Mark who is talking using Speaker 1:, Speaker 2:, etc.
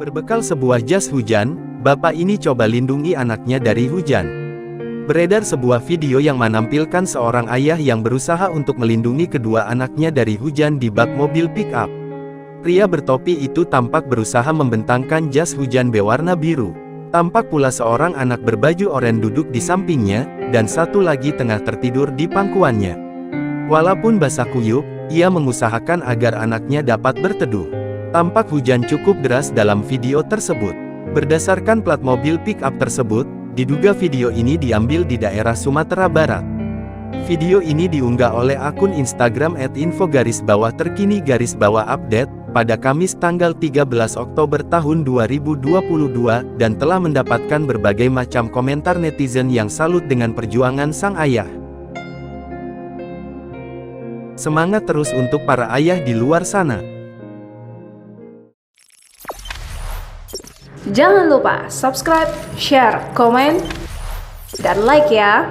Speaker 1: Berbekal sebuah jas hujan, bapak ini coba lindungi anaknya dari hujan. Beredar sebuah video yang menampilkan seorang ayah yang berusaha untuk melindungi kedua anaknya dari hujan di bak mobil pick-up. Pria bertopi itu tampak berusaha membentangkan jas hujan berwarna biru. Tampak pula seorang anak berbaju oranye duduk di sampingnya, dan satu lagi tengah tertidur di pangkuannya. Walaupun basah kuyup, ia mengusahakan agar anaknya dapat berteduh. Tampak hujan cukup deras dalam video tersebut. Berdasarkan plat mobil pick-up tersebut, diduga video ini diambil di daerah Sumatera Barat. Video ini diunggah oleh akun Instagram @info_terkini_update, pada Kamis tanggal 13 Oktober tahun 2022, dan telah mendapatkan berbagai macam komentar netizen yang salut dengan perjuangan sang ayah. Semangat terus untuk para ayah di luar sana.
Speaker 2: Jangan lupa subscribe, share, komen, dan like ya.